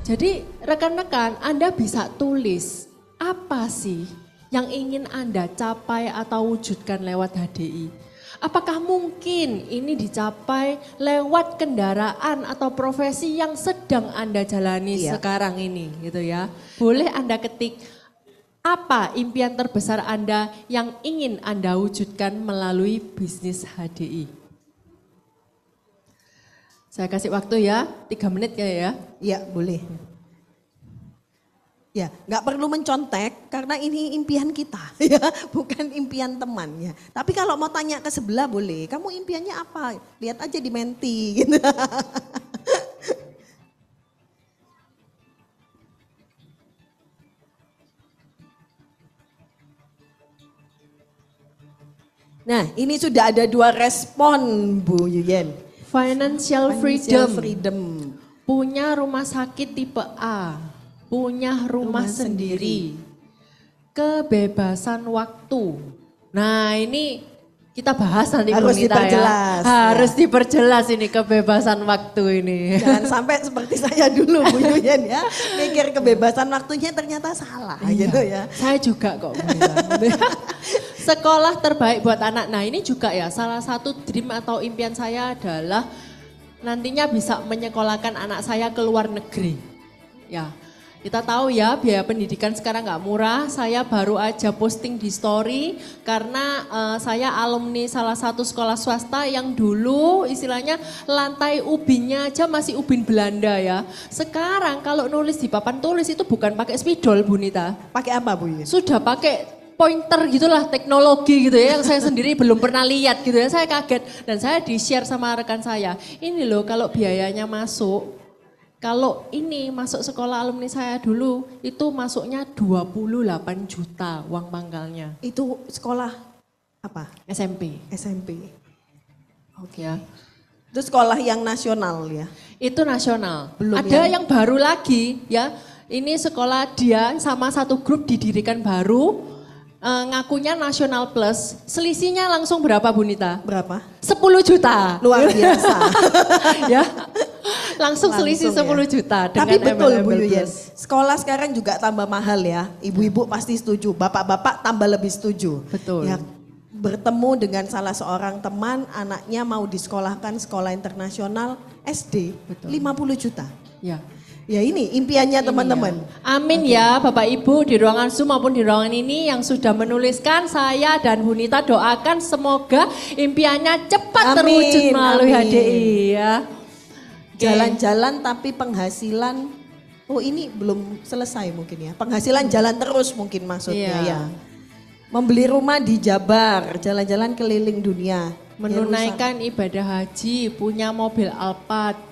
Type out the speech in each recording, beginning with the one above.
Jadi rekan-rekan, Anda bisa tulis apa sih yang ingin Anda capai atau wujudkan lewat HDI. Apakah mungkin ini dicapai lewat kendaraan atau profesi yang sedang Anda jalani sekarang ini gitu ya. Boleh Anda ketik apa impian terbesar Anda yang ingin Anda wujudkan melalui bisnis HDI. Saya kasih waktu ya, 3 menit ya. Iya, boleh. Ya, nggak perlu mencontek karena ini impian kita, ya, bukan impian teman ya. Tapi kalau mau tanya ke sebelah boleh, kamu impiannya apa? Lihat aja di Menti gitu. Nah, ini sudah ada 2 respon Bu Yuyen. Financial Financial freedom. freedom. Punya rumah sakit tipe A, punya rumah sendiri, kebebasan waktu. Nah ini kita bahas nanti Harus Bu Nita diperjelas, ya. Harus diperjelas ini kebebasan waktu ini. Jangan sampai seperti saya dulu Bu Yuyen ya, mikir kebebasan waktunya ternyata salah gitu ya. Saya juga kok Bu Nita. Sekolah terbaik buat anak. Nah ini juga ya salah satu dream atau impian saya adalah nantinya bisa menyekolahkan anak saya ke luar negeri. Ya, kita tahu ya biaya pendidikan sekarang nggak murah. Saya baru aja posting di story karena saya alumni salah satu sekolah swasta yang dulu istilahnya lantai ubinnya aja masih ubin Belanda ya. Sekarang kalau nulis di papan tulis itu bukan pakai spidol Bu Nita. Pakai apa Bu Yuyen? Sudah pakai pointer gitulah, teknologi gitu ya yang saya sendiri belum pernah lihat gitu ya. Saya kaget dan saya di-share sama rekan saya. Ini loh kalau biayanya masuk, kalau ini masuk sekolah alumni saya dulu itu masuknya 28 juta uang pangkalnya. Itu sekolah apa? SMP. SMP. Oke ya. Itu sekolah yang nasional ya? Itu nasional. Belum Ada yang baru lagi ya. Ini sekolah dia sama satu grup didirikan baru. Ngakunya Nasional Plus, selisihnya langsung berapa Bu Nita? Berapa? 10 juta. Luar biasa. Ya, langsung selisih 10 juta. Tapi betul Bu MLM Yuyen, Plus. sekolah sekarang juga tambah mahal ya. Ibu-ibu pasti setuju, bapak-bapak tambah lebih setuju. Betul. Ya, bertemu dengan salah seorang teman, anaknya mau disekolahkan sekolah internasional SD, Betul. 50 juta. Ya. Ya ini impiannya teman-teman. Amin ya Bapak Ibu di ruangan Zoom maupun di ruangan ini yang sudah menuliskan, saya dan Bu Nita doakan semoga impiannya cepat terwujud melalui HDI ya. Jalan-jalan tapi penghasilan, oh ini belum selesai mungkin ya. Penghasilan jalan terus mungkin maksudnya ya. Membeli rumah di Jabar, jalan-jalan keliling dunia. Menunaikan ibadah haji, punya mobil Alphard.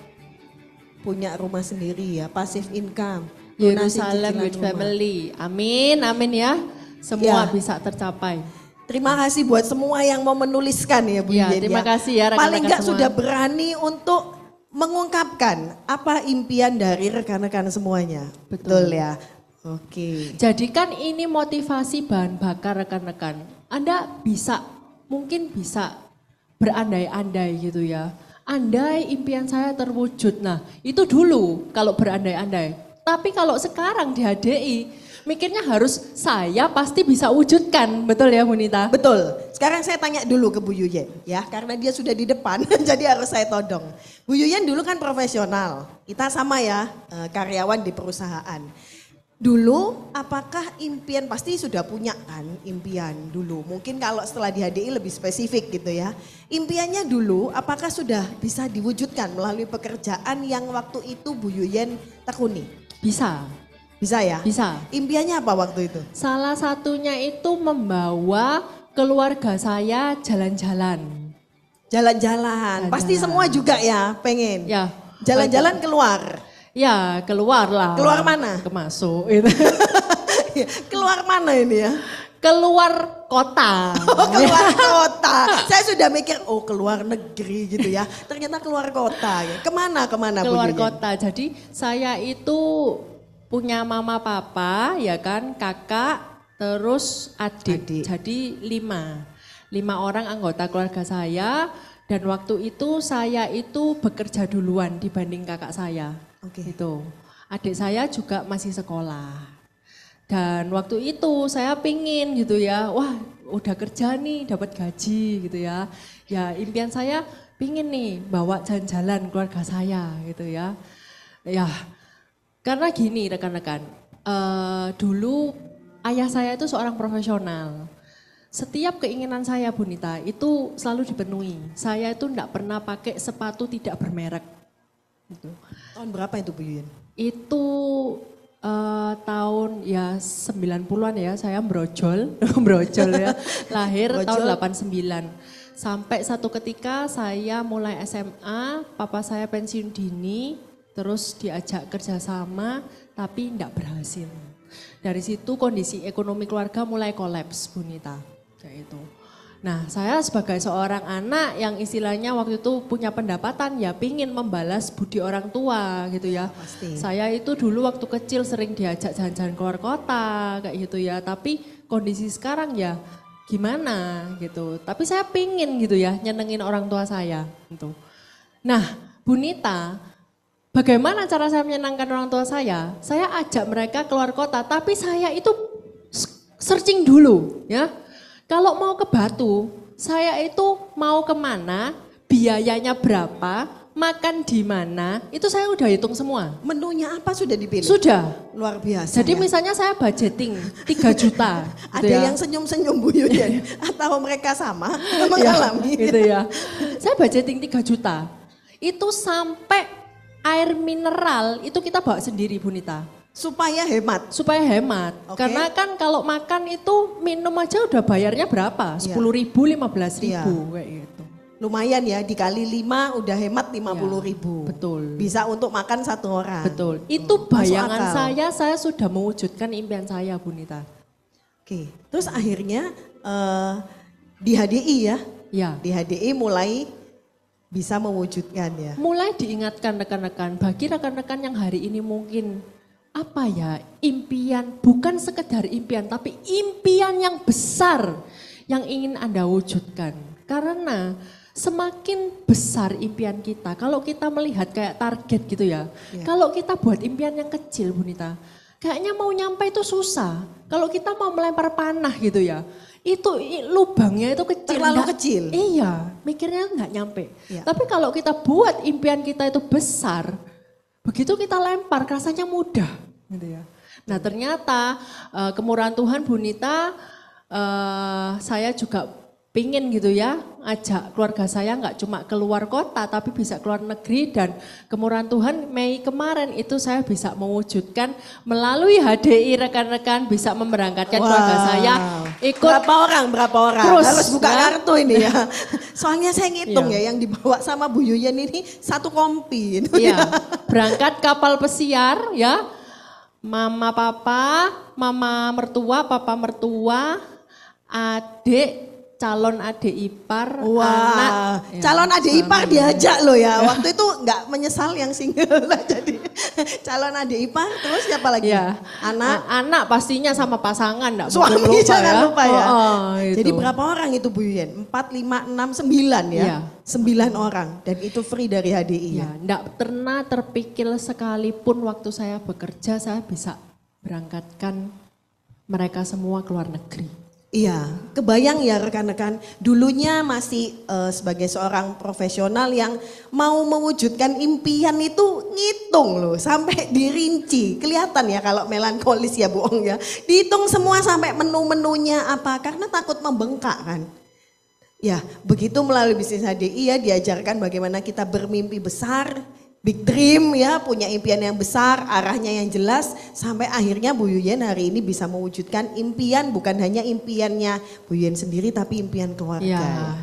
Punya rumah sendiri ya, passive income. Yerusalem with family. Amin, amin ya. Semua Ya. bisa tercapai. Terima kasih buat semua yang mau menuliskan ya Bu Ya, Yen terima kasih ya rekan-rekan Paling enggak semua. sudah berani untuk mengungkapkan apa impian dari rekan-rekan semuanya. Betul ya. Oke. Jadikan ini motivasi bahan bakar rekan-rekan. Anda bisa, mungkin bisa berandai-andai gitu ya. Andai impian saya terwujud. Nah itu dulu kalau berandai-andai. Tapi kalau sekarang di HDI, mikirnya harus saya pasti bisa wujudkan. Betul ya Bu Nita? Betul. Sekarang saya tanya dulu ke Bu Yuyen ya, karena dia sudah di depan jadi harus saya todong. Bu Yuyen dulu kan profesional, kita sama ya karyawan di perusahaan. Dulu apakah impian, pasti sudah punya kan impian dulu. Mungkin kalau setelah di HDI lebih spesifik gitu ya. Impiannya dulu apakah sudah bisa diwujudkan melalui pekerjaan yang waktu itu Bu Yuyen tekuni? Bisa. Bisa ya? Bisa. Impiannya apa waktu itu? Salah satunya itu membawa keluarga saya jalan-jalan. Jalan-jalan, pasti semua juga ya pengen. Ya. Jalan-jalan keluar. Ya keluar lah. Keluar mana? Kemasuk itu. Keluar mana ini ya? Keluar kota. Oh keluar kota. Saya sudah mikir oh keluar negeri gitu ya. Ternyata keluar kota. Kemana Bu Keluar Yuyen? kota. Jadi saya itu punya mama papa ya kan, kakak, terus adik. Jadi 5 orang anggota keluarga saya. Dan waktu itu saya itu bekerja duluan dibanding kakak saya. Oke. Gitu. adik saya juga masih sekolah. Dan waktu itu saya pingin gitu ya, wah udah kerja nih dapat gaji gitu ya. Ya impian saya pingin nih bawa jalan-jalan keluarga saya gitu ya. Ya karena gini rekan-rekan, dulu ayah saya itu seorang profesional. Setiap keinginan saya Bu Nita itu selalu dipenuhi. Saya itu enggak pernah pakai sepatu tidak bermerek. Gitu. Tahun berapa itu Bu Yuyun? Itu tahun ya 90-an ya, saya brojol, brojol ya, lahir tahun 89. Sampai satu ketika saya mulai SMA, papa saya pensiun dini, terus diajak kerjasama tapi tidak berhasil. Dari situ kondisi ekonomi keluarga mulai kolaps Bu Nita, kayak itu. Nah saya sebagai seorang anak yang istilahnya waktu itu punya pendapatan ya pingin membalas budi orang tua gitu ya. Pasti. Saya itu dulu waktu kecil sering diajak jalan-jalan keluar kota kayak gitu ya. Tapi kondisi sekarang ya gimana gitu. Tapi saya pingin gitu ya nyenengin orang tua saya gitu. Nah Bu Nita, bagaimana cara saya menyenangkan orang tua saya? Saya ajak mereka keluar kota tapi saya itu searching dulu ya. Kalau mau ke Batu, saya itu mau kemana, biayanya berapa, makan di mana, itu saya udah hitung semua. Menunya apa sudah dipilih? Sudah. Luar biasa. Jadi ya? misalnya saya budgeting 3 juta. Ada gitu ya. yang senyum-senyum Bu Yuyun atau mereka sama mengalami? Gitu ya. Saya budgeting 3 juta. Itu sampai air mineral itu kita bawa sendiri Bu Nita. Supaya hemat. Supaya hemat. Oke. Karena kan kalau makan itu minum aja udah bayarnya berapa? 10.000, 15.000 kayak gitu. Lumayan ya, dikali 5 udah hemat 50.000. Betul. Bisa untuk makan 1 orang. Betul. Itu Masuk bayangan akal. saya sudah mewujudkan impian saya Bu Nita. Oke, terus akhirnya di HDI ya? Ya. Di HDI mulai bisa mewujudkan ya? Mulai diingatkan rekan-rekan, bagi rekan-rekan yang hari ini mungkin apa ya, impian, bukan sekedar impian, tapi impian yang besar yang ingin Anda wujudkan. Karena semakin besar impian kita, kalau kita melihat kayak target gitu ya, kalau kita buat impian yang kecil Bu Nita, kayaknya mau nyampe itu susah. Kalau kita mau melempar panah gitu ya, itu lubangnya itu kecil. Terlalu kecil. Iya, mikirnya nggak nyampe. Ya. Tapi kalau kita buat impian kita itu besar, begitu kita lempar rasanya mudah. Gitu ya. Nah ternyata kemurahan Tuhan Bu Nita, saya juga pingin gitu ya, ajak keluarga saya nggak cuma keluar kota tapi bisa keluar negeri, dan kemurahan Tuhan Mei kemarin itu saya bisa mewujudkan melalui HDI, rekan-rekan bisa memberangkatkan keluarga saya ikut. Berapa orang? Terus, Harus buka ya. kartu ini ya. Soalnya saya ngitung ya yang dibawa sama Bu Yuyun ini 1 kompi. Iya, berangkat kapal pesiar ya. Mama papa, mama mertua, papa mertua, adik, calon adik ipar, anak. Ya, calon adik ipar diajak loh ya. Waktu itu nggak menyesal yang single lah jadi calon adik ipar. Terus siapa lagi? Ya. Anak. Anak pastinya sama pasangan, enggak Suami lupa jangan ya. lupa ya. Itu. Jadi berapa orang itu Bu Yuyun? 4, 5, 6, 9 ya? Iya. 9 orang dan itu free dari HDI ya? Ya, enggak pernah terpikir sekalipun waktu saya bekerja saya bisa berangkatkan mereka semua keluar negeri. Iya, kebayang ya rekan-rekan, dulunya masih sebagai seorang profesional yang mau mewujudkan impian itu ngitung loh, sampai dirinci. Kelihatan ya kalau melankolis ya Bu Ong ya, dihitung semua sampai menu-menunya apa, karena takut membengkak kan. Ya, begitu melalui bisnis HDI ya diajarkan bagaimana kita bermimpi besar, big dream ya, punya impian yang besar, arahnya yang jelas, sampai akhirnya Bu Yuyun hari ini bisa mewujudkan impian, bukan hanya impiannya Bu Yuyun sendiri tapi impian keluarga. Ya.